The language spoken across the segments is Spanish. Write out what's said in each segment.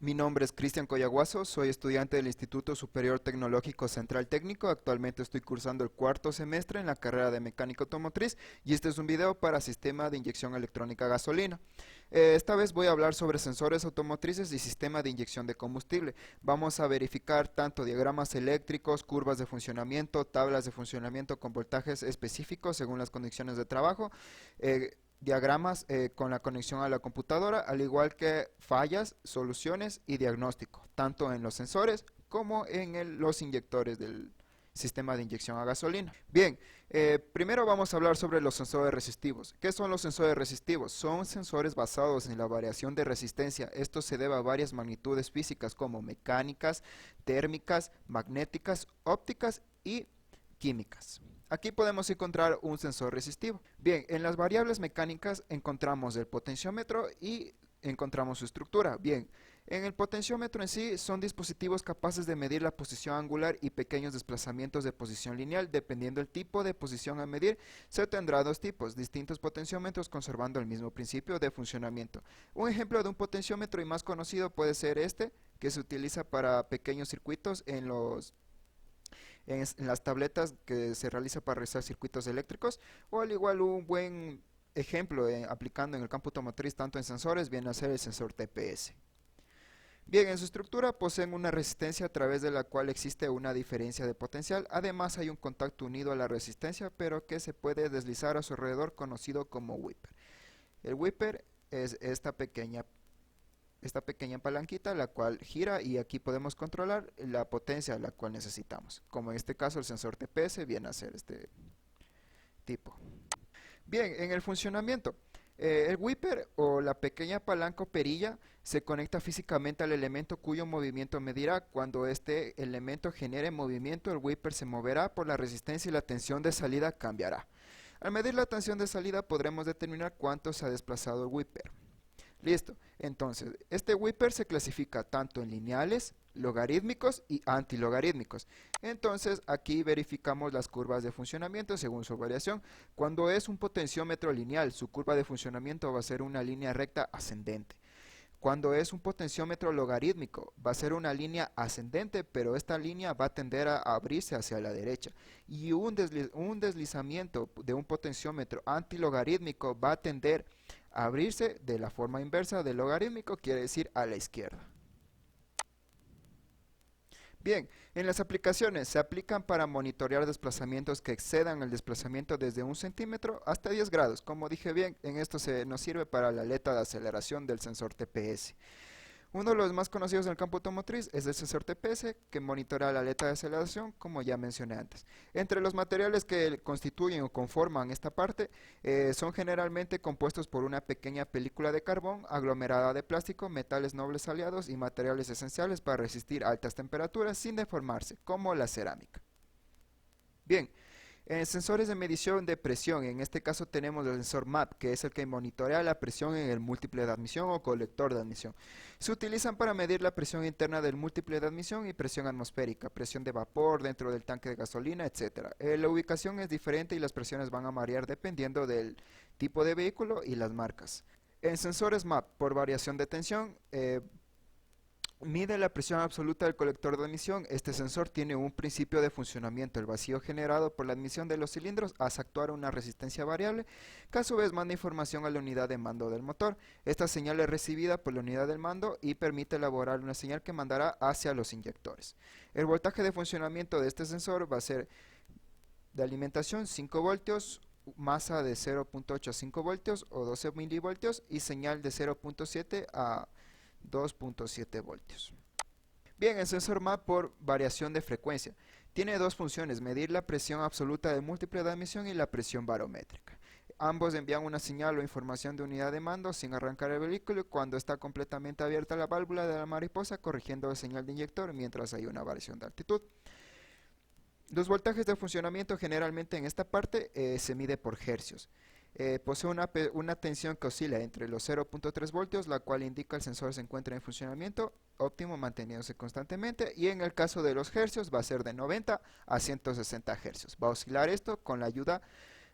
Mi nombre es Cristian Coyaguazo, soy estudiante del Instituto Superior Tecnológico Central Técnico. Actualmente estoy cursando el cuarto semestre en la carrera de mecánica automotriz y este es un video para sistema de inyección electrónica a gasolina. Esta vez voy a hablar sobre sensores automotrices y sistema de inyección de combustible. Vamos a verificar tanto diagramas eléctricos, curvas de funcionamiento, tablas de funcionamiento con voltajes específicos según las condiciones de trabajo, diagramas con la conexión a la computadora, al igual que fallas, soluciones y diagnóstico, tanto en los sensores como en los inyectores del sistema de inyección a gasolina. Bien, primero vamos a hablar sobre los sensores resistivos. ¿Qué son los sensores resistivos? Son sensores basados en la variación de resistencia. Esto se debe a varias magnitudes físicas como mecánicas, térmicas, magnéticas, ópticas y químicas. Aquí podemos encontrar un sensor resistivo. Bien, en las variables mecánicas encontramos el potenciómetro y encontramos su estructura. Bien, en el potenciómetro en sí son dispositivos capaces de medir la posición angular y pequeños desplazamientos de posición lineal. Dependiendo del tipo de posición a medir, se tendrá dos tipos, distintos potenciómetros conservando el mismo principio de funcionamiento. Un ejemplo de un potenciómetro y más conocido puede ser este, que se utiliza para pequeños circuitos en las tabletas que se realiza para realizar circuitos eléctricos, o al igual un buen ejemplo aplicando en el campo automotriz tanto en sensores viene a ser el sensor TPS. Bien, en su estructura poseen una resistencia a través de la cual existe una diferencia de potencial. Además hay un contacto unido a la resistencia pero que se puede deslizar a su alrededor, conocido como whipper. El whipper es esta pequeña palanquita la cual gira y aquí podemos controlar la potencia a la cual necesitamos. Como en este caso el sensor TPS viene a ser este tipo. Bien, en el funcionamiento, el whipper o la pequeña palanca o perilla se conecta físicamente al elemento cuyo movimiento medirá. Cuando este elemento genere movimiento, el whipper se moverá por la resistencia y la tensión de salida cambiará. Al medir la tensión de salida podremos determinar cuánto se ha desplazado el whipper. Listo, entonces, este whipper se clasifica tanto en lineales, logarítmicos y antilogarítmicos. Entonces, aquí verificamos las curvas de funcionamiento según su variación. Cuando es un potenciómetro lineal, su curva de funcionamiento va a ser una línea recta ascendente. Cuando es un potenciómetro logarítmico, va a ser una línea ascendente, pero esta línea va a tender a abrirse hacia la derecha. Y un deslizamiento de un potenciómetro antilogarítmico va a tender a abrirse de la forma inversa del logarítmico, quiere decir a la izquierda. Bien, en las aplicaciones se aplican para monitorear desplazamientos que excedan el desplazamiento desde 1 centímetro hasta 10 grados. Como dije bien, en esto nos sirve para la aleta de aceleración del sensor TPS. Uno de los más conocidos en el campo automotriz es el sensor TPS, que monitorea la aleta de aceleración, como ya mencioné antes. Entre los materiales que constituyen o conforman esta parte son generalmente compuestos por una pequeña película de carbón aglomerada de plástico, metales nobles aliados y materiales esenciales para resistir altas temperaturas sin deformarse, como la cerámica. Bien, en sensores de medición de presión, en este caso tenemos el sensor MAP, que es el que monitorea la presión en el múltiple de admisión o colector de admisión. Se utilizan para medir la presión interna del múltiple de admisión y presión atmosférica, presión de vapor dentro del tanque de gasolina, etc. La ubicación es diferente y las presiones van a variar dependiendo del tipo de vehículo y las marcas. En sensores MAP, por variación de tensión, mide la presión absoluta del colector de admisión. Este sensor tiene un principio de funcionamiento. El vacío generado por la admisión de los cilindros hace actuar una resistencia variable, que a su vez manda información a la unidad de mando del motor. Esta señal es recibida por la unidad del mando y permite elaborar una señal que mandará hacia los inyectores. El voltaje de funcionamiento de este sensor va a ser de alimentación 5 voltios, masa de 0.8 a 5 voltios o 12 milivoltios y señal de 0.7 a 2.7 voltios. Bien, el sensor MAP por variación de frecuencia tiene dos funciones: medir la presión absoluta del múltiple de admisión y la presión barométrica. Ambos envían una señal o información de unidad de mando sin arrancar el vehículo cuando está completamente abierta la válvula de la mariposa, corrigiendo la señal de inyector mientras hay una variación de altitud. Los voltajes de funcionamiento generalmente en esta parte se mide por hercios. Posee una tensión que oscila entre los 0.3 voltios, la cual indica el sensor se encuentra en funcionamiento óptimo manteniéndose constantemente, y en el caso de los hercios va a ser de 90 a 160 hercios. Va a oscilar esto con la ayuda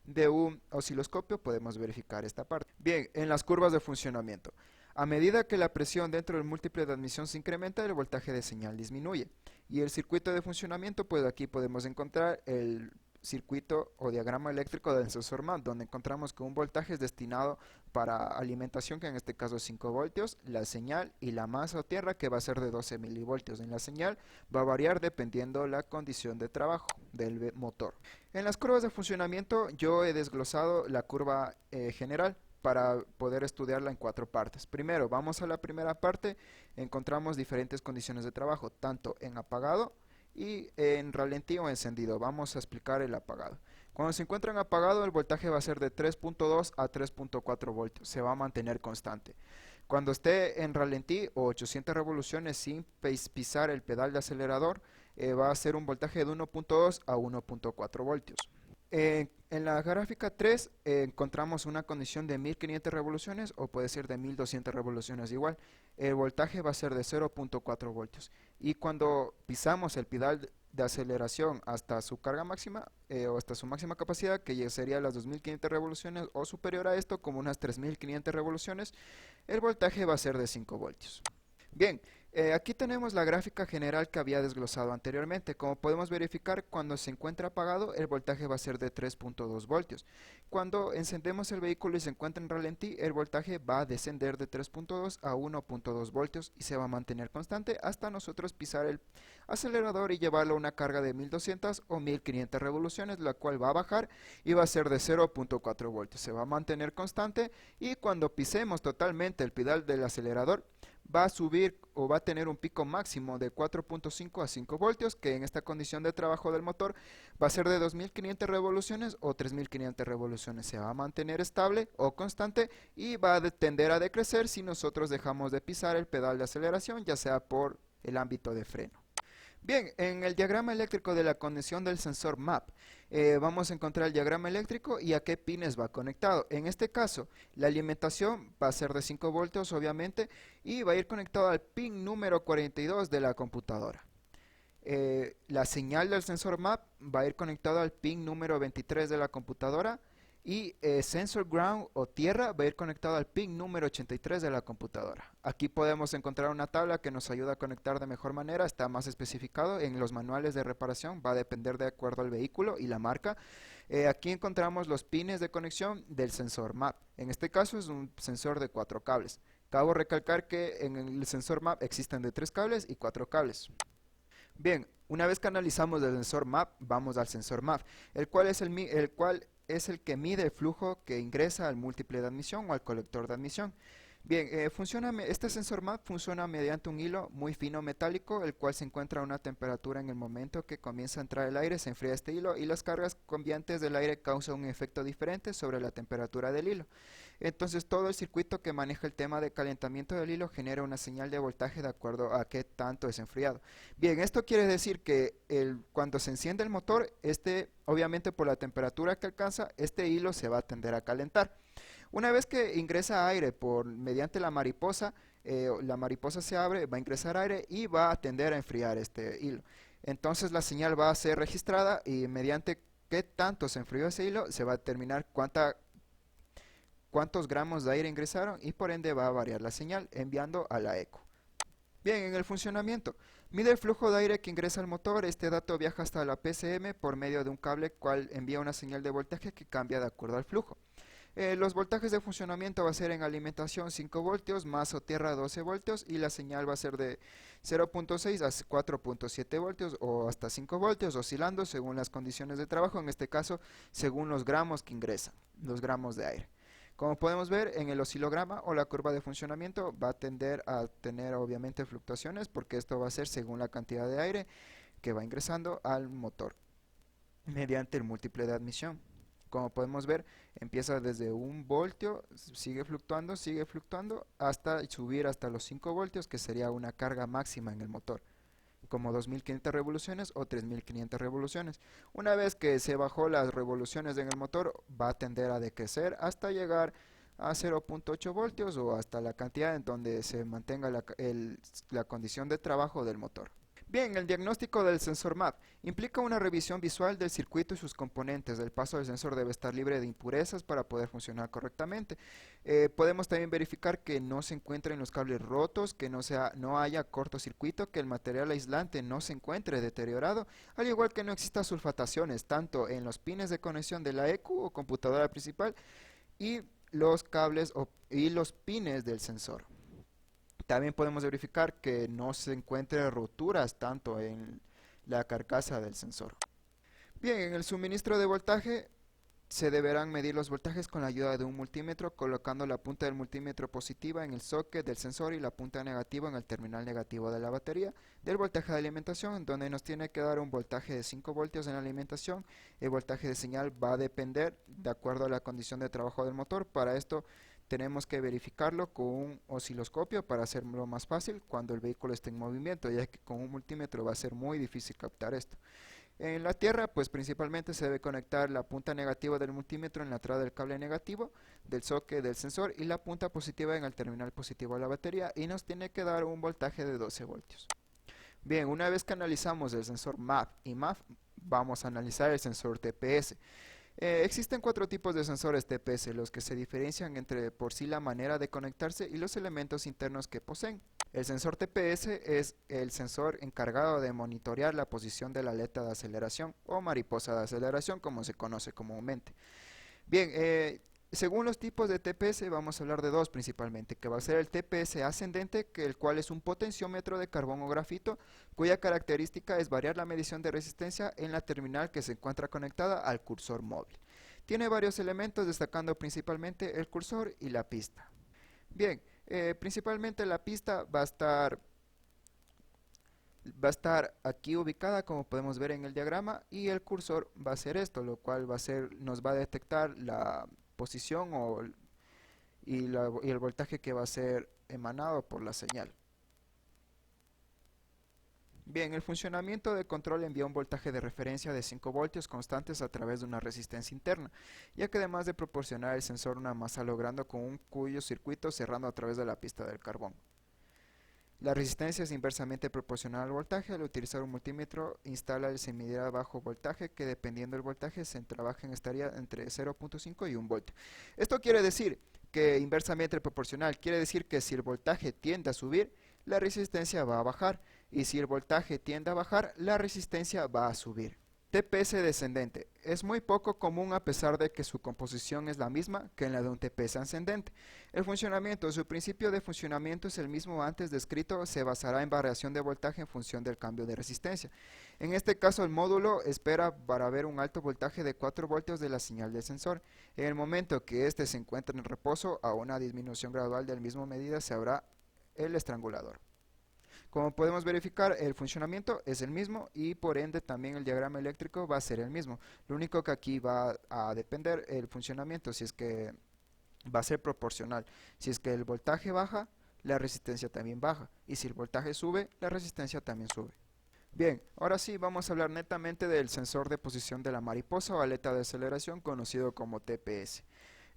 de un osciloscopio, podemos verificar esta parte. Bien, en las curvas de funcionamiento. A medida que la presión dentro del múltiple de admisión se incrementa, el voltaje de señal disminuye. Y el circuito de funcionamiento, pues aquí podemos encontrar el circuito o diagrama eléctrico del sensor MAP, donde encontramos que un voltaje es destinado para alimentación, que en este caso es 5 voltios, la señal y la masa o tierra, que va a ser de 12 milivoltios. En la señal va a variar dependiendo la condición de trabajo del motor. En las curvas de funcionamiento yo he desglosado la curva general para poder estudiarla en 4 partes. Primero, vamos a la primera parte, encontramos diferentes condiciones de trabajo, tanto en apagado y en ralentí o encendido. Vamos a explicar el apagado. Cuando se encuentra en apagado, el voltaje va a ser de 3.2 a 3.4 voltios, se va a mantener constante. Cuando esté en ralentí o 800 revoluciones sin pisar el pedal de acelerador, va a ser un voltaje de 1.2 a 1.4 voltios. En la gráfica 3 encontramos una condición de 1500 revoluciones o puede ser de 1200 revoluciones igual. El voltaje va a ser de 0.4 voltios. Y cuando pisamos el pedal de aceleración hasta su carga máxima o hasta su máxima capacidad, que ya sería las 2500 revoluciones o superior a esto, como unas 3500 revoluciones, el voltaje va a ser de 5 voltios. Bien, aquí tenemos la gráfica general que había desglosado anteriormente. Como podemos verificar, cuando se encuentra apagado, el voltaje va a ser de 3.2 voltios. Cuando encendemos el vehículo y se encuentra en ralentí, el voltaje va a descender de 3.2 a 1.2 voltios y se va a mantener constante hasta nosotros pisar el acelerador y llevarlo a una carga de 1200 o 1500 revoluciones, la cual va a bajar y va a ser de 0.4 voltios. Se va a mantener constante y cuando pisemos totalmente el pedal del acelerador, va a subir o va a tener un pico máximo de 4.5 a 5 voltios, que en esta condición de trabajo del motor va a ser de 2500 revoluciones o 3500 revoluciones. Se va a mantener estable o constante y va a tender a decrecer si nosotros dejamos de pisar el pedal de aceleración, ya sea por el ámbito de freno. Bien, en el diagrama eléctrico de la conexión del sensor MAP, vamos a encontrar el diagrama eléctrico y a qué pines va conectado. En este caso, la alimentación va a ser de 5 voltios, obviamente, y va a ir conectado al pin número 42 de la computadora. La señal del sensor MAP va a ir conectado al pin número 23 de la computadora y sensor ground o tierra va a ir conectado al pin número 83 de la computadora. Aquí podemos encontrar una tabla que nos ayuda a conectar de mejor manera, está más especificado en los manuales de reparación, va a depender de acuerdo al vehículo y la marca. Aquí encontramos los pines de conexión del sensor MAP. En este caso es un sensor de 4 cables. Cabe recalcar que en el sensor MAP existen de 3 cables y 4 cables. Bien, una vez que analizamos el sensor MAP, vamos al sensor MAP, el cual es el que mide el flujo que ingresa al múltiple de admisión o al colector de admisión. Bien, este sensor MAP funciona mediante un hilo muy fino metálico, el cual se encuentra a una temperatura en el momento que comienza a entrar el aire, se enfría este hilo y las cargas cambiantes del aire causan un efecto diferente sobre la temperatura del hilo. Entonces todo el circuito que maneja el tema de calentamiento del hilo genera una señal de voltaje de acuerdo a qué tanto es enfriado. Bien, esto quiere decir que cuando se enciende el motor, obviamente por la temperatura que alcanza, este hilo se va a tender a calentar. Una vez que ingresa aire mediante la mariposa se abre, va a ingresar aire y va a tender a enfriar este hilo. Entonces la señal va a ser registrada y mediante qué tanto se enfrió ese hilo, se va a determinar cuántos gramos de aire ingresaron y por ende va a variar la señal enviando a la eco. Bien, en el funcionamiento, mide el flujo de aire que ingresa al motor. Este dato viaja hasta la PCM por medio de un cable cual envía una señal de voltaje que cambia de acuerdo al flujo. Los voltajes de funcionamiento va a ser en alimentación 5 voltios, masa o tierra 12 voltios y la señal va a ser de 0.6 a 4.7 voltios o hasta 5 voltios, oscilando según las condiciones de trabajo, en este caso según los gramos que ingresan, los gramos de aire. Como podemos ver en el oscilograma o la curva de funcionamiento va a tender a tener obviamente fluctuaciones porque esto va a ser según la cantidad de aire que va ingresando al motor mediante el múltiple de admisión. Como podemos ver, empieza desde 1 voltio, sigue fluctuando hasta subir hasta los 5 voltios, que sería una carga máxima en el motor, como 2500 revoluciones o 3500 revoluciones. Una vez que se bajó las revoluciones en el motor, va a tender a decrecer hasta llegar a 0.8 voltios o hasta la cantidad en donde se mantenga la condición de trabajo del motor. Bien, el diagnóstico del sensor MAP implica una revisión visual del circuito y sus componentes. El paso del sensor debe estar libre de impurezas para poder funcionar correctamente. Podemos también verificar que no se encuentren los cables rotos, que no haya cortocircuito, que el material aislante no se encuentre deteriorado, al igual que no exista sulfataciones tanto en los pines de conexión de la ECU o computadora principal y los cables y los pines del sensor. También podemos verificar que no se encuentren roturas tanto en la carcasa del sensor. Bien, en el suministro de voltaje se deberán medir los voltajes con la ayuda de un multímetro, colocando la punta del multímetro positiva en el socket del sensor y la punta negativa en el terminal negativo de la batería del voltaje de alimentación, donde nos tiene que dar un voltaje de 5 voltios en la alimentación. El voltaje de señal va a depender de acuerdo a la condición de trabajo del motor. Para esto tenemos que verificarlo con un osciloscopio para hacerlo más fácil cuando el vehículo esté en movimiento, ya que con un multímetro va a ser muy difícil captar esto. En la tierra, pues principalmente se debe conectar la punta negativa del multímetro en la entrada del cable negativo del socket del sensor y la punta positiva en el terminal positivo de la batería, y nos tiene que dar un voltaje de 12 voltios. Bien, una vez que analizamos el sensor MAP y MAF, vamos a analizar el sensor TPS. Existen 4 tipos de sensores TPS, los que se diferencian entre por sí la manera de conectarse y los elementos internos que poseen. El sensor TPS es el sensor encargado de monitorear la posición de la aleta de aceleración o mariposa de aceleración, como se conoce comúnmente. Bien, según los tipos de TPS vamos a hablar de dos principalmente, que va a ser el TPS ascendente, el cual es un potenciómetro de carbón o grafito, cuya característica es variar la medición de resistencia en la terminal que se encuentra conectada al cursor móvil. Tiene varios elementos, destacando principalmente el cursor y la pista. Bien, principalmente la pista va a estar aquí ubicada, como podemos ver en el diagrama, y el cursor va a ser esto, lo cual nos va a detectar la posición y el voltaje que va a ser emanado por la señal. Bien, el funcionamiento de control envía un voltaje de referencia de 5 voltios constantes a través de una resistencia interna, ya que además de proporcionar al sensor una masa, logrando con un cuyo circuito cerrando a través de la pista del carbón. La resistencia es inversamente proporcional al voltaje. Al utilizar un multímetro, instala el semidir a bajo voltaje, que dependiendo del voltaje se trabaja estaría entre 0.5 y 1 voltio. Esto quiere decir que inversamente proporcional quiere decir que si el voltaje tiende a subir, la resistencia va a bajar, y si el voltaje tiende a bajar, la resistencia va a subir. TPS descendente. Es muy poco común, a pesar de que su composición es la misma que en la de un TPS ascendente. El funcionamiento, su principio de funcionamiento es el mismo antes descrito, se basará en variación de voltaje en función del cambio de resistencia. En este caso, el módulo espera para ver un alto voltaje de 4 voltios de la señal del sensor. En el momento que éste se encuentre en reposo, a una disminución gradual del mismo medida se habrá el estrangulador. Como podemos verificar, el funcionamiento es el mismo y por ende también el diagrama eléctrico va a ser el mismo. Lo único que aquí va a depender el funcionamiento, si es que va a ser proporcional. Si es que el voltaje baja, la resistencia también baja, y si el voltaje sube, la resistencia también sube. Bien, ahora sí vamos a hablar netamente del sensor de posición de la mariposa o aleta de aceleración, conocido como TPS.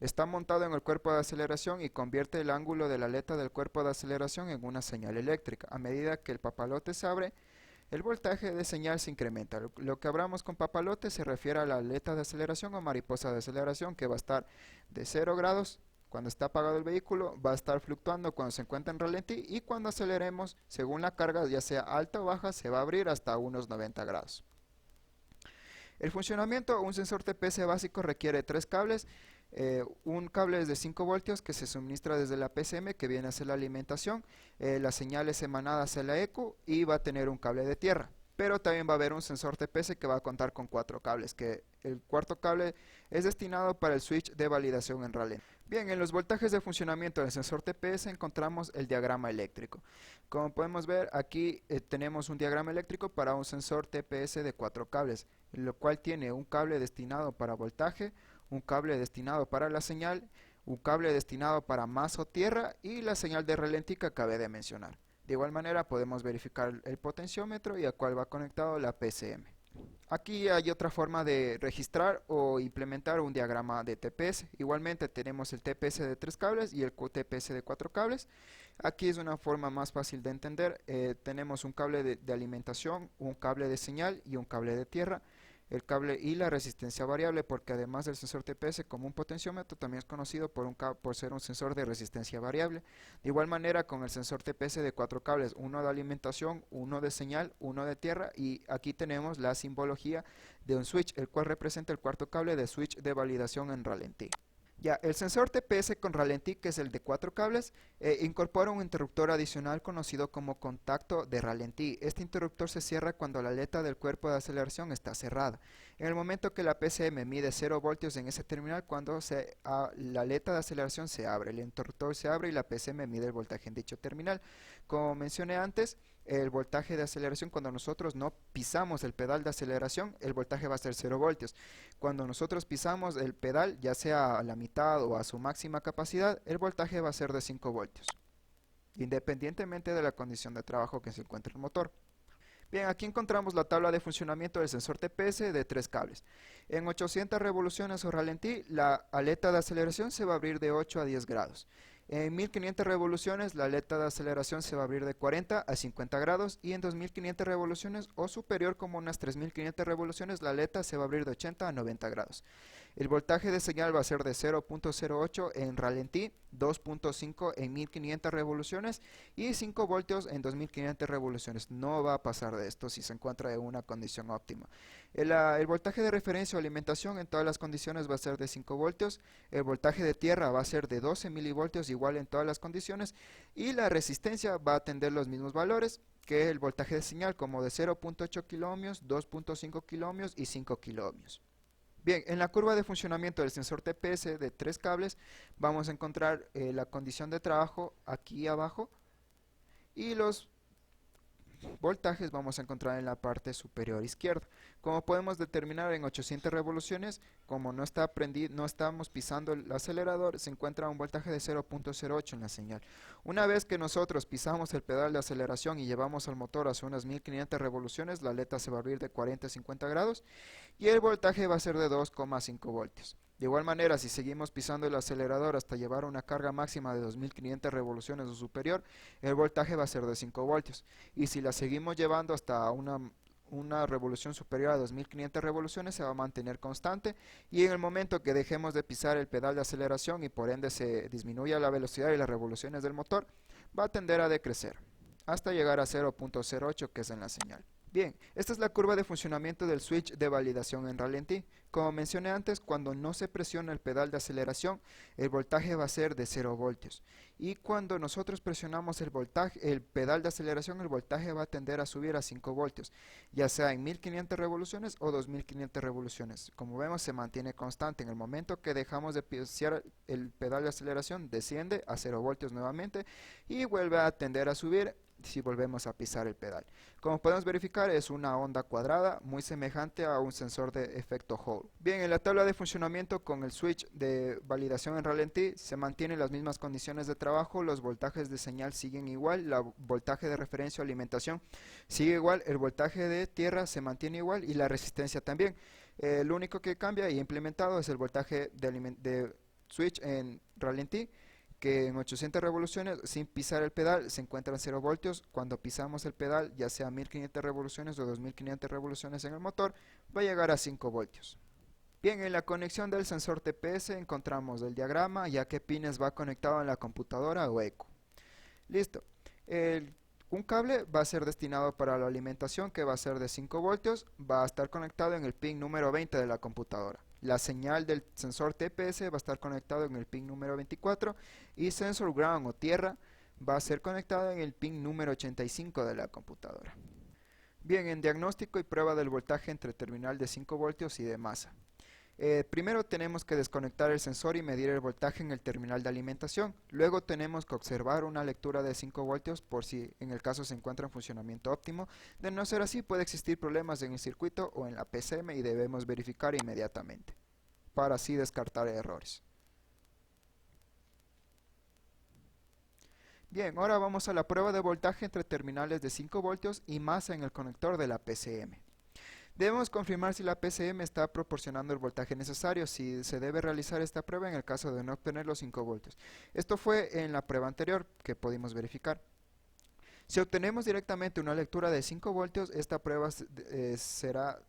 Está montado en el cuerpo de aceleración y convierte el ángulo de la aleta del cuerpo de aceleración en una señal eléctrica. A medida que el papalote se abre, el voltaje de señal se incrementa. Lo que hablamos con papalote se refiere a la aleta de aceleración o mariposa de aceleración, que va a estar de 0 grados cuando está apagado el vehículo, va a estar fluctuando cuando se encuentra en ralentí, y cuando aceleremos, según la carga, ya sea alta o baja, se va a abrir hasta unos 90 grados. El funcionamiento: un sensor TPS básico requiere 3 cables. Un cable es de 5 voltios que se suministra desde la PCM, que viene a ser la alimentación, la señal es emanada hacia la ECU, y va a tener un cable de tierra. Pero también va a haber un sensor TPS que va a contar con 4 cables, que el cuarto cable es destinado para el switch de validación en ralentí. Bien, en los voltajes de funcionamiento del sensor TPS encontramos el diagrama eléctrico. Como podemos ver, aquí tenemos un diagrama eléctrico para un sensor TPS de 4 cables, lo cual tiene un cable destinado para voltaje, un cable destinado para la señal, un cable destinado para masa o tierra, y la señal de ralentí que acabé de mencionar. De igual manera podemos verificar el potenciómetro, y al cual va conectado la PCM. Aquí hay otra forma de registrar o implementar un diagrama de TPS. Igualmente tenemos el TPS de 3 cables y el TPS de 4 cables. Aquí es una forma más fácil de entender. Tenemos un cable de alimentación, un cable de señal y un cable de tierra. El cable y la resistencia variable, porque además del sensor TPS como un potenciómetro, también es conocido por ser un sensor de resistencia variable. De igual manera con el sensor TPS de 4 cables, uno de alimentación, uno de señal, uno de tierra, y aquí tenemos la simbología de un switch, el cual representa el cuarto cable de switch de validación en ralentí. Ya, el sensor TPS con ralentí, que es el de 4 cables, incorpora un interruptor adicional conocido como contacto de ralentí. Este interruptor se cierra cuando la aleta del cuerpo de aceleración está cerrada. En el momento que la PCM mide 0 voltios en ese terminal, cuando la aleta de aceleración se abre, el interruptor se abre y la PCM mide el voltaje en dicho terminal. Como mencioné antes, el voltaje de aceleración, cuando nosotros no pisamos el pedal de aceleración, el voltaje va a ser 0 voltios. Cuando nosotros pisamos el pedal, ya sea a la mitad o a su máxima capacidad, el voltaje va a ser de 5 voltios, independientemente de la condición de trabajo que se encuentre el motor. Bien, aquí encontramos la tabla de funcionamiento del sensor TPS de 3 cables. En 800 revoluciones o ralentí, la aleta de aceleración se va a abrir de 8 a 10 grados. En 1500 revoluciones, la aleta de aceleración se va a abrir de 40 a 50 grados, y en 2500 revoluciones o superior, como unas 3500 revoluciones, la aleta se va a abrir de 80 a 90 grados. El voltaje de señal va a ser de 0.08 en ralentí, 2.5 en 1500 revoluciones y 5 voltios en 2500 revoluciones. No va a pasar de esto si se encuentra en una condición óptima. El voltaje de referencia o alimentación en todas las condiciones va a ser de 5 voltios. El voltaje de tierra va a ser de 12 milivoltios, igual en todas las condiciones. Y la resistencia va a tener los mismos valores que el voltaje de señal, como de 0.8 kiloohmios, 2.5 kiloohmios y 5 kiloohmios. Bien, en la curva de funcionamiento del sensor TPS de 3 cables vamos a encontrar la condición de trabajo aquí abajo, y los voltajes vamos a encontrar en la parte superior izquierda. Como podemos determinar, en 800 revoluciones, como no estamos pisando el acelerador, se encuentra un voltaje de 0.08 en la señal. Una vez que nosotros pisamos el pedal de aceleración y llevamos al motor hacia unas 1500 revoluciones, la aleta se va a abrir de 40 a 50 grados y el voltaje va a ser de 2,5 voltios. De igual manera, si seguimos pisando el acelerador hasta llevar una carga máxima de 2500 revoluciones o superior, el voltaje va a ser de 5 voltios. Y si la seguimos llevando hasta una revolución superior a 2500 revoluciones, se va a mantener constante, y en el momento que dejemos de pisar el pedal de aceleración y por ende se disminuya la velocidad y las revoluciones del motor, va a tender a decrecer hasta llegar a 0.08, que es en la señal. Bien, esta es la curva de funcionamiento del switch de validación en ralentí. Como mencioné antes, cuando no se presiona el pedal de aceleración, el voltaje va a ser de 0 voltios. Y cuando nosotros presionamos el pedal de aceleración, el voltaje va a tender a subir a 5 voltios, ya sea en 1500 revoluciones o 2500 revoluciones. Como vemos, se mantiene constante. En el momento que dejamos de pisar el pedal de aceleración, desciende a 0 voltios nuevamente y vuelve a tender a subir si volvemos a pisar el pedal. Como podemos verificar, es una onda cuadrada muy semejante a un sensor de efecto Hall. Bien, en la tabla de funcionamiento con el switch de validación en ralentí se mantienen las mismas condiciones de trabajo, los voltajes de señal siguen igual, el voltaje de referencia o alimentación sigue igual, el voltaje de tierra se mantiene igual y la resistencia también. Lo único que cambia y implementado es el voltaje de switch en ralentí, que en 800 revoluciones sin pisar el pedal se encuentra en 0 voltios. Cuando pisamos el pedal, ya sea 1500 revoluciones o 2500 revoluciones en el motor, va a llegar a 5 voltios. Bien, en la conexión del sensor TPS encontramos el diagrama y a qué pines va conectado en la computadora o ECU. Listo. Un cable va a ser destinado para la alimentación, que va a ser de 5 voltios, va a estar conectado en el pin número 20 de la computadora. La señal del sensor TPS va a estar conectado en el pin número 24 y sensor ground o tierra va a ser conectado en el pin número 85 de la computadora. Bien, en diagnóstico y prueba del voltaje entre terminal de 5 voltios y de masa. Primero tenemos que desconectar el sensor y medir el voltaje en el terminal de alimentación. Luego tenemos que observar una lectura de 5 voltios por si en el caso se encuentra en funcionamiento óptimo. De no ser así, puede existir problemas en el circuito o en la PCM y debemos verificar inmediatamente para así descartar errores. Bien, ahora vamos a la prueba de voltaje entre terminales de 5 voltios y masa en el conector de la PCM. Debemos confirmar si la PCM está proporcionando el voltaje necesario, si se debe realizar esta prueba en el caso de no obtener los 5 voltios. Esto fue en la prueba anterior que pudimos verificar. Si obtenemos directamente una lectura de 5 voltios, esta prueba será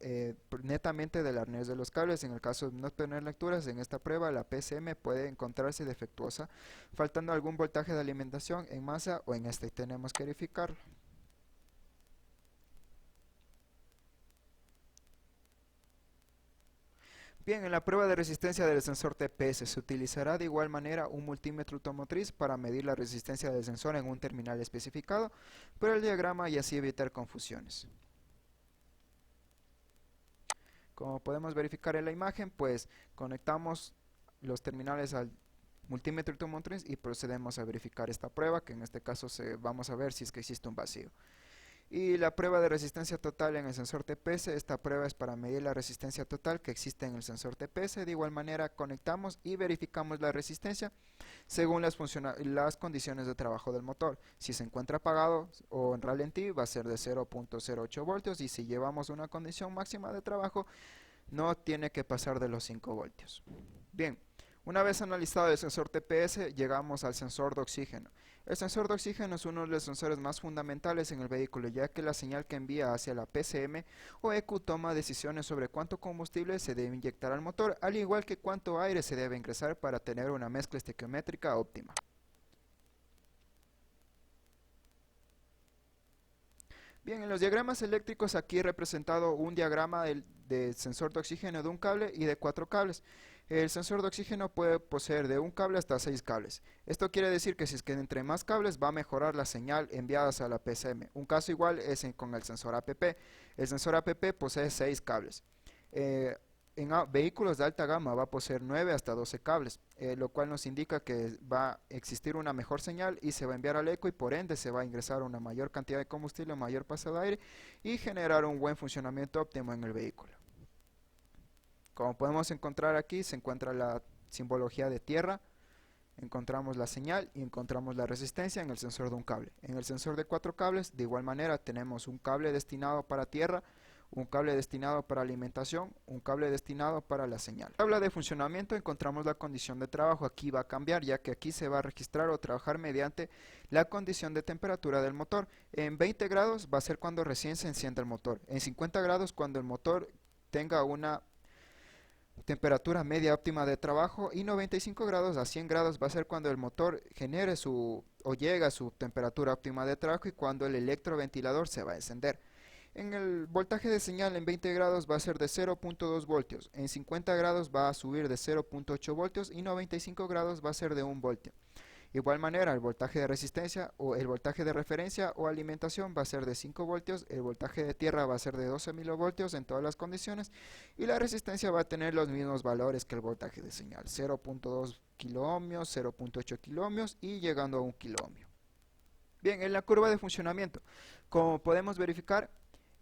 netamente del arnés de los cables. En el caso de no obtener lecturas, en esta prueba la PCM puede encontrarse defectuosa, faltando algún voltaje de alimentación en masa o en este, y tenemos que verificarlo. Bien, en la prueba de resistencia del sensor TPS se utilizará de igual manera un multímetro automotriz para medir la resistencia del sensor en un terminal especificado por el diagrama y así evitar confusiones. Como podemos verificar en la imagen, pues conectamos los terminales al multímetro automotriz y procedemos a verificar esta prueba, que en este caso vamos a ver si es que existe un vacío. Y la prueba de resistencia total en el sensor TPS, esta prueba es para medir la resistencia total que existe en el sensor TPS. De igual manera conectamos y verificamos la resistencia según las condiciones de trabajo del motor. Si se encuentra apagado o en ralentí va a ser de 0.08 voltios, y si llevamos una condición máxima de trabajo no tiene que pasar de los 5 voltios. Bien, una vez analizado el sensor TPS, llegamos al sensor de oxígeno. El sensor de oxígeno es uno de los sensores más fundamentales en el vehículo, ya que la señal que envía hacia la PCM o ECU toma decisiones sobre cuánto combustible se debe inyectar al motor, al igual que cuánto aire se debe ingresar para tener una mezcla estequiométrica óptima. Bien, en los diagramas eléctricos aquí he representado un diagrama del sensor de oxígeno de un cable y de 4 cables. El sensor de oxígeno puede poseer de un cable hasta 6 cables. Esto quiere decir que si es que entre más cables va a mejorar la señal enviada hacia la PCM. Un caso igual es con el sensor APP. El sensor APP posee 6 cables. Vehículos de alta gama va a poseer 9 hasta 12 cables, lo cual nos indica que va a existir una mejor señal y se va a enviar al eco, y por ende se va a ingresar una mayor cantidad de combustible, mayor paso de aire y generar un buen funcionamiento óptimo en el vehículo. Como podemos encontrar aquí, se encuentra la simbología de tierra, encontramos la señal y encontramos la resistencia en el sensor de un cable. En el sensor de 4 cables, de igual manera, tenemos un cable destinado para tierra, un cable destinado para alimentación, un cable destinado para la señal. En la tabla de funcionamiento encontramos la condición de trabajo. Aquí va a cambiar, ya que aquí se va a registrar o trabajar mediante la condición de temperatura del motor. En 20 grados va a ser cuando recién se encienda el motor. En 50 grados cuando el motor tenga una temperatura media óptima de trabajo, y 95 grados a 100 grados va a ser cuando el motor genere o llega a su temperatura óptima de trabajo y cuando el electroventilador se va a encender. En el voltaje de señal en 20 grados va a ser de 0.2 voltios, en 50 grados va a subir de 0.8 voltios y 95 grados va a ser de 1 voltio. Igual manera, el voltaje de resistencia o el voltaje de referencia o alimentación va a ser de 5 voltios, el voltaje de tierra va a ser de 12 milivoltios en todas las condiciones, y la resistencia va a tener los mismos valores que el voltaje de señal, 0.2 kiloohmios, 0.8 kiloohmios y llegando a 1 kiloohmio. Bien, en la curva de funcionamiento, como podemos verificar,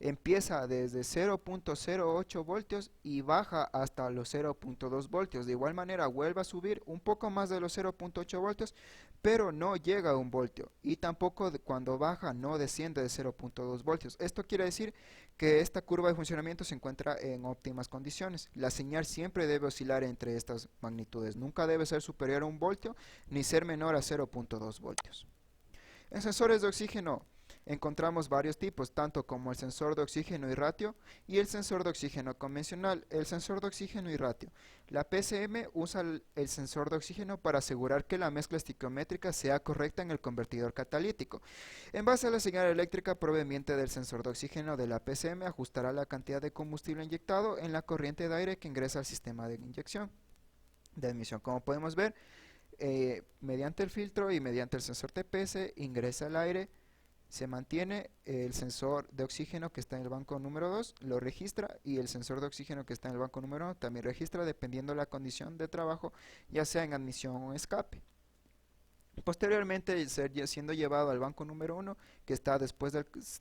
empieza desde 0.08 voltios y baja hasta los 0.2 voltios. De igual manera vuelve a subir un poco más de los 0.8 voltios, pero no llega a 1 voltio, y tampoco cuando baja no desciende de 0.2 voltios. Esto quiere decir que esta curva de funcionamiento se encuentra en óptimas condiciones. La señal siempre debe oscilar entre estas magnitudes, nunca debe ser superior a 1 voltio ni ser menor a 0.2 voltios. En sensores de oxígeno encontramos varios tipos, tanto como el sensor de oxígeno y ratio y el sensor de oxígeno convencional. El sensor de oxígeno y ratio. La PCM usa el sensor de oxígeno para asegurar que la mezcla estequiométrica sea correcta en el convertidor catalítico. En base a la señal eléctrica proveniente del sensor de oxígeno de la PCM, ajustará la cantidad de combustible inyectado en la corriente de aire que ingresa al sistema de inyección de admisión. Como podemos ver, mediante el filtro y mediante el sensor TPS ingresa el aire, se mantiene el sensor de oxígeno que está en el banco número 2, lo registra, y el sensor de oxígeno que está en el banco número 1 también registra, dependiendo de la condición de trabajo, ya sea en admisión o escape. Posteriormente siendo llevado al banco número 1, que está después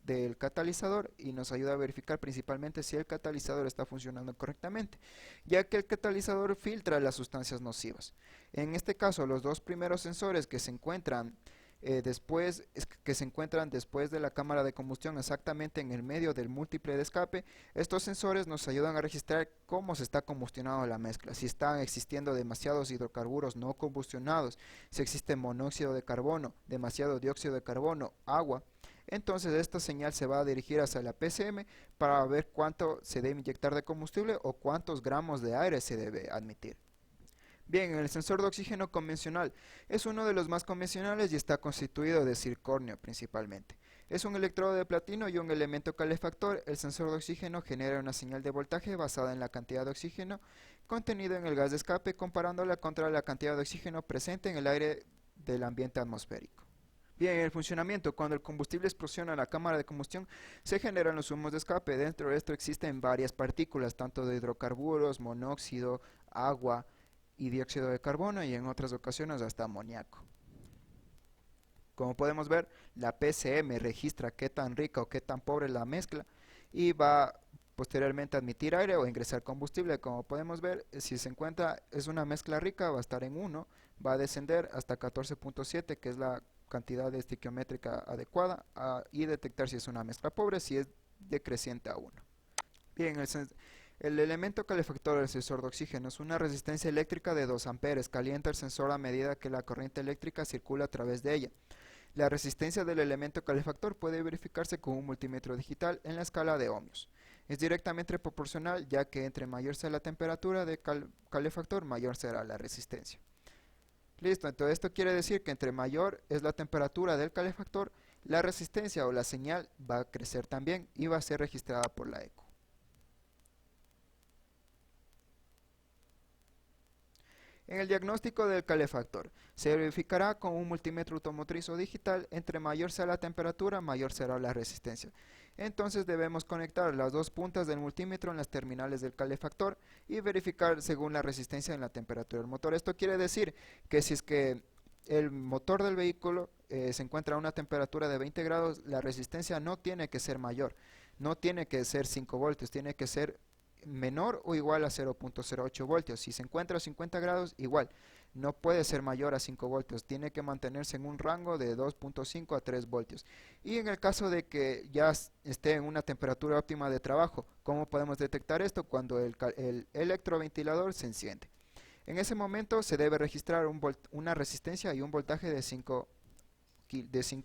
del catalizador, y nos ayuda a verificar principalmente si el catalizador está funcionando correctamente, ya que el catalizador filtra las sustancias nocivas. En este caso, los dos primeros sensores que se encuentran que se encuentran después de la cámara de combustión, exactamente en el medio del múltiple de escape. Estos sensores nos ayudan a registrar cómo se está combustionando la mezcla, si están existiendo demasiados hidrocarburos no combustionados, si existe monóxido de carbono, demasiado dióxido de carbono, agua. Entonces esta señal se va a dirigir hacia la PCM para ver cuánto se debe inyectar de combustible o cuántos gramos de aire se debe admitir. Bien, el sensor de oxígeno convencional es uno de los más convencionales y está constituido de circonio principalmente. Es un electrodo de platino y un elemento calefactor. El sensor de oxígeno genera una señal de voltaje basada en la cantidad de oxígeno contenido en el gas de escape, comparándola contra la cantidad de oxígeno presente en el aire del ambiente atmosférico. Bien, el funcionamiento: cuando el combustible explosiona en la cámara de combustión, se generan los humos de escape. Dentro de esto existen varias partículas, tanto de hidrocarburos, monóxido, agua y dióxido de carbono, y en otras ocasiones hasta amoníaco. Como podemos ver, la PCM registra qué tan rica o qué tan pobre es la mezcla y va posteriormente a admitir aire o ingresar combustible. Como podemos ver, si se encuentra es una mezcla rica, va a estar en 1, va a descender hasta 14.7, que es la cantidad estequiométrica adecuada, y detectar si es una mezcla pobre, si es decreciente a 1. Bien, el elemento calefactor del sensor de oxígeno es una resistencia eléctrica de 2 amperes. Calienta el sensor a medida que la corriente eléctrica circula a través de ella. La resistencia del elemento calefactor puede verificarse con un multímetro digital en la escala de ohmios. Es directamente proporcional, ya que entre mayor sea la temperatura del calefactor, mayor será la resistencia. Listo, entonces esto quiere decir que entre mayor es la temperatura del calefactor, la resistencia o la señal va a crecer también y va a ser registrada por la ECO. En el diagnóstico del calefactor, se verificará con un multímetro automotriz o digital. Entre mayor sea la temperatura, mayor será la resistencia. Entonces debemos conectar las dos puntas del multímetro en las terminales del calefactor y verificar según la resistencia en la temperatura del motor. Esto quiere decir que si es que el motor del vehículo se encuentra a una temperatura de 20 grados, la resistencia no tiene que ser mayor, no tiene que ser 5 voltios, tiene que ser menor o igual a 0.08 voltios. Si se encuentra a 50 grados, igual, no puede ser mayor a 5 voltios, tiene que mantenerse en un rango de 2.5 a 3 voltios. Y en el caso de que ya esté en una temperatura óptima de trabajo, ¿cómo podemos detectar esto? Cuando el electroventilador se enciende. En ese momento se debe registrar una resistencia y un voltaje de 5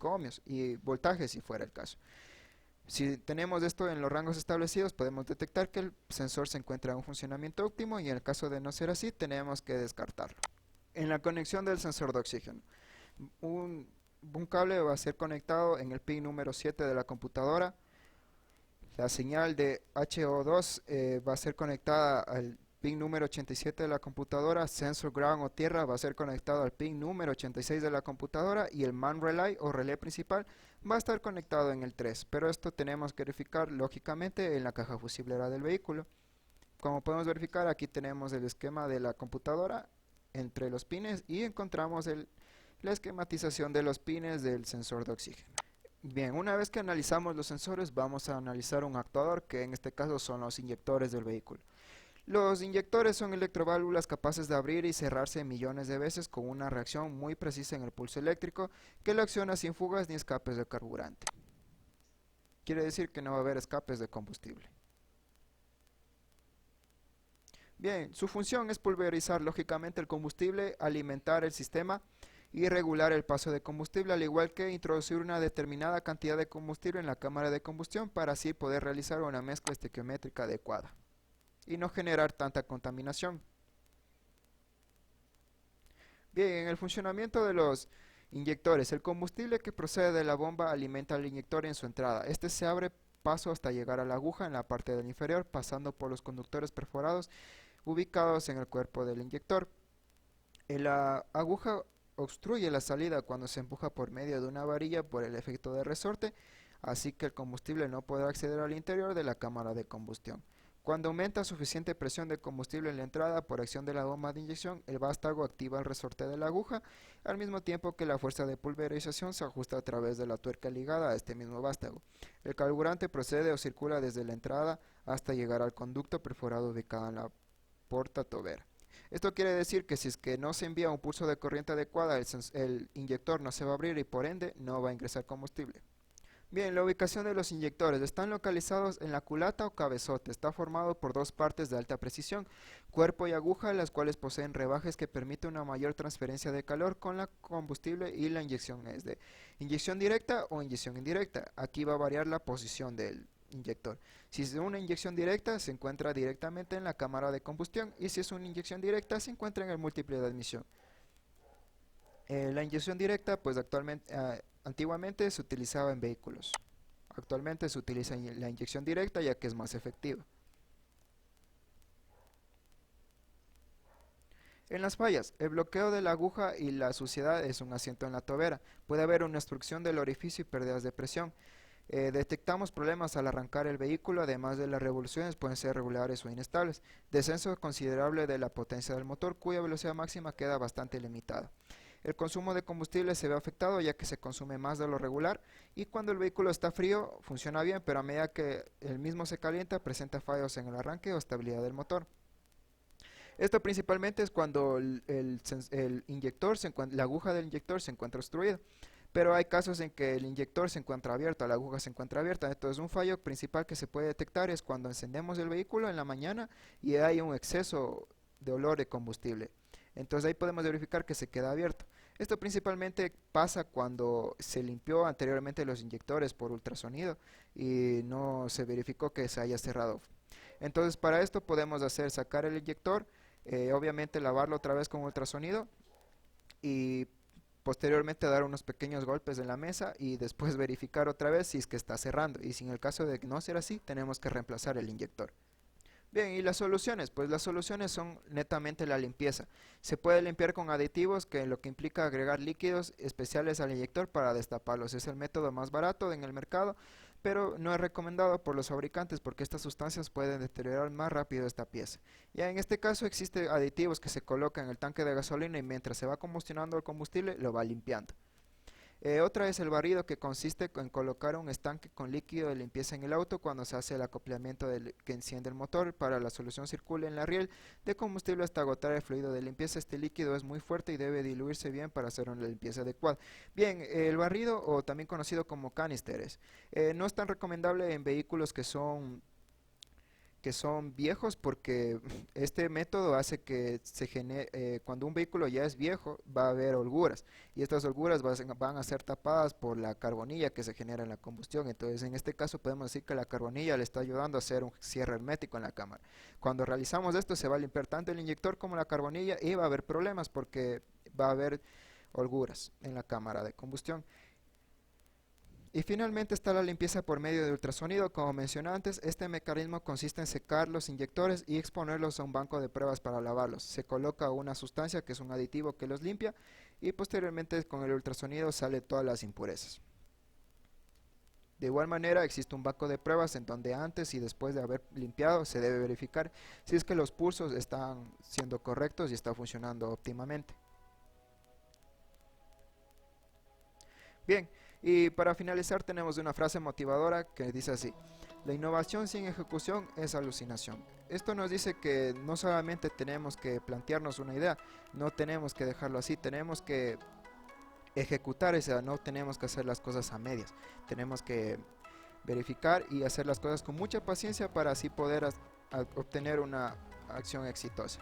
ohmios y voltaje si fuera el caso. Si tenemos esto en los rangos establecidos, podemos detectar que el sensor se encuentra en un funcionamiento óptimo, y en el caso de no ser así, tenemos que descartarlo. En la conexión del sensor de oxígeno, un cable va a ser conectado en el pin número 7 de la computadora. La señal de HO2 va a ser conectada al pin número 87 de la computadora. Sensor ground o tierra va a ser conectado al pin número 86 de la computadora, y el man relay o relé principal va a estar conectado en el 3, pero esto tenemos que verificar lógicamente en la caja fusiblera del vehículo. Como podemos verificar, aquí tenemos el esquema de la computadora entre los pines y encontramos la esquematización de los pines del sensor de oxígeno. Bien, una vez que analizamos los sensores, vamos a analizar un actuador, que en este caso son los inyectores del vehículo. Los inyectores son electroválvulas capaces de abrir y cerrarse millones de veces con una reacción muy precisa en el pulso eléctrico, que lo acciona sin fugas ni escapes de carburante. Quiere decir que no va a haber escapes de combustible. Bien, su función es pulverizar lógicamente el combustible, alimentar el sistema y regular el paso de combustible, al igual que introducir una determinada cantidad de combustible en la cámara de combustión para así poder realizar una mezcla estequiométrica adecuada y no generar tanta contaminación. Bien, en el funcionamiento de los inyectores, el combustible que procede de la bomba alimenta al inyector en su entrada. Este se abre paso hasta llegar a la aguja en la parte del inferior, pasando por los conductores perforados ubicados en el cuerpo del inyector. La aguja obstruye la salida cuando se empuja por medio de una varilla por el efecto de resorte, así que el combustible no podrá acceder al interior de la cámara de combustión. Cuando aumenta suficiente presión de combustible en la entrada por acción de la bomba de inyección, el vástago activa el resorte de la aguja, al mismo tiempo que la fuerza de pulverización se ajusta a través de la tuerca ligada a este mismo vástago. El carburante procede o circula desde la entrada hasta llegar al conducto perforado ubicado en la porta tobera. Esto quiere decir que si es que no se envía un pulso de corriente adecuada, el inyector no se va a abrir y por ende no va a ingresar combustible. Bien, la ubicación de los inyectores. Están localizados en la culata o cabezote. Está formado por dos partes de alta precisión, cuerpo y aguja, las cuales poseen rebajes que permiten una mayor transferencia de calor con la combustible, y la inyección es de inyección directa o inyección indirecta. Aquí va a variar la posición del inyector. Si es una inyección directa, se encuentra directamente en la cámara de combustión, y si es una inyección directa, se encuentra en el múltiple de admisión. La inyección directa, pues antiguamente se utilizaba en vehículos. Actualmente se utiliza la inyección directa ya que es más efectiva. En las fallas, el bloqueo de la aguja y la suciedad es un asiento en la tobera. Puede haber una obstrucción del orificio y pérdidas de presión. Detectamos problemas al arrancar el vehículo, además de las revoluciones pueden ser regulares o inestables. Descenso considerable de la potencia del motor, cuya velocidad máxima queda bastante limitada. El consumo de combustible se ve afectado ya que se consume más de lo regular, y cuando el vehículo está frío funciona bien, pero a medida que el mismo se calienta presenta fallos en el arranque o estabilidad del motor. Esto principalmente es cuando el inyector la aguja del inyector se encuentra obstruida. Pero hay casos en que el inyector se encuentra abierto, la aguja se encuentra abierta. Entonces un fallo principal que se puede detectar es cuando encendemos el vehículo en la mañana y hay un exceso de olor de combustible. Entonces ahí podemos verificar que se queda abierto. Esto principalmente pasa cuando se limpió anteriormente los inyectores por ultrasonido y no se verificó que se haya cerrado. Entonces para esto podemos sacar el inyector, obviamente lavarlo otra vez con ultrasonido y posteriormente dar unos pequeños golpes en la mesa y después verificar otra vez si es que está cerrando, y si en el caso de no ser así tenemos que reemplazar el inyector. Bien, ¿y las soluciones? Pues las soluciones son netamente la limpieza. Se puede limpiar con aditivos, que lo que implica agregar líquidos especiales al inyector para destaparlos. Es el método más barato en el mercado, pero no es recomendado por los fabricantes porque estas sustancias pueden deteriorar más rápido esta pieza. Ya en este caso existen aditivos que se colocan en el tanque de gasolina y mientras se va combustionando el combustible lo va limpiando. Otra es el barrido, que consiste en colocar un estanque con líquido de limpieza en el auto cuando se hace el acoplamiento que enciende el motor para la solución circule en la riel de combustible hasta agotar el fluido de limpieza. Este líquido es muy fuerte y debe diluirse bien para hacer una limpieza adecuada. Bien, el barrido, o también conocido como canisteres, no es tan recomendable en vehículos que son viejos, porque este método hace que cuando un vehículo ya es viejo va a haber holguras, y estas holguras van a ser tapadas por la carbonilla que se genera en la combustión. Entonces en este caso podemos decir que la carbonilla le está ayudando a hacer un cierre hermético en la cámara. Cuando realizamos esto se va a limpiar tanto el inyector como la carbonilla y va a haber problemas porque va a haber holguras en la cámara de combustión. Y finalmente está la limpieza por medio de ultrasonido. Como mencioné antes, este mecanismo consiste en secar los inyectores y exponerlos a un banco de pruebas para lavarlos. Se coloca una sustancia que es un aditivo que los limpia, y posteriormente con el ultrasonido sale todas las impurezas. De igual manera existe un banco de pruebas en donde antes y después de haber limpiado se debe verificar si es que los pulsos están siendo correctos y está funcionando óptimamente. Bien, y para finalizar tenemos una frase motivadora que dice así: la innovación sin ejecución es alucinación. Esto nos dice que no solamente tenemos que plantearnos una idea, no tenemos que dejarlo así, tenemos que ejecutar esa, no tenemos que hacer las cosas a medias, tenemos que verificar y hacer las cosas con mucha paciencia para así poder obtener una acción exitosa.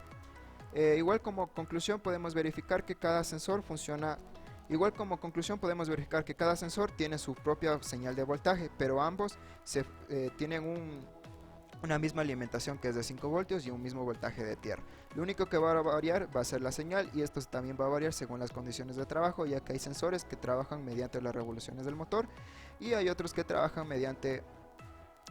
Igual como conclusión podemos verificar que cada sensor funciona. Igual como conclusión podemos verificar que cada sensor tiene su propia señal de voltaje, pero ambos tienen una misma alimentación, que es de 5 voltios y un mismo voltaje de tierra. Lo único que va a variar va a ser la señal, y esto también va a variar según las condiciones de trabajo, ya que hay sensores que trabajan mediante las revoluciones del motor y hay otros que trabajan mediante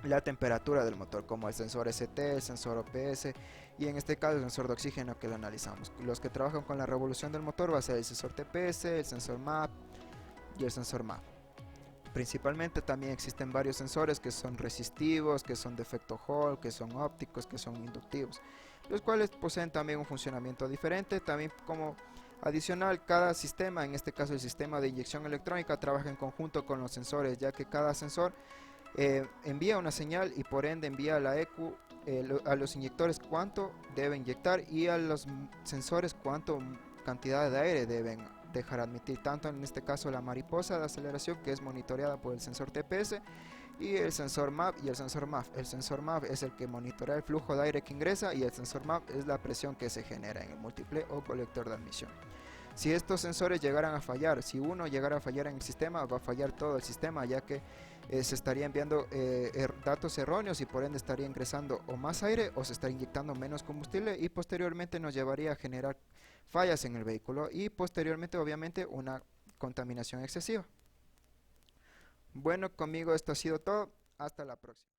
la temperatura del motor, como el sensor ST, el sensor OPS y en este caso el sensor de oxígeno que lo analizamos. Los que trabajan con la revolución del motor va a ser el sensor TPS, el sensor MAP y el sensor MAP. Principalmente también existen varios sensores que son resistivos, que son de efecto Hall, que son ópticos, que son inductivos, los cuales poseen también un funcionamiento diferente. También como adicional, cada sistema, en este caso el sistema de inyección electrónica, trabaja en conjunto con los sensores, ya que cada sensor envía una señal y por ende envía la ECU a los inyectores cuánto debe inyectar y a los sensores cuánto cantidad de aire deben dejar admitir, tanto en este caso la mariposa de aceleración, que es monitoreada por el sensor TPS, y el sensor MAP y el sensor MAF. El sensor MAF es el que monitorea el flujo de aire que ingresa y el sensor MAP es la presión que se genera en el múltiple o colector de admisión. Si estos sensores llegaran a fallar, si uno llegara a fallar en el sistema, va a fallar todo el sistema, ya que se estaría enviando datos erróneos y por ende estaría ingresando o más aire o se está inyectando menos combustible y posteriormente nos llevaría a generar fallas en el vehículo y posteriormente obviamente una contaminación excesiva. Bueno, conmigo esto ha sido todo. Hasta la próxima.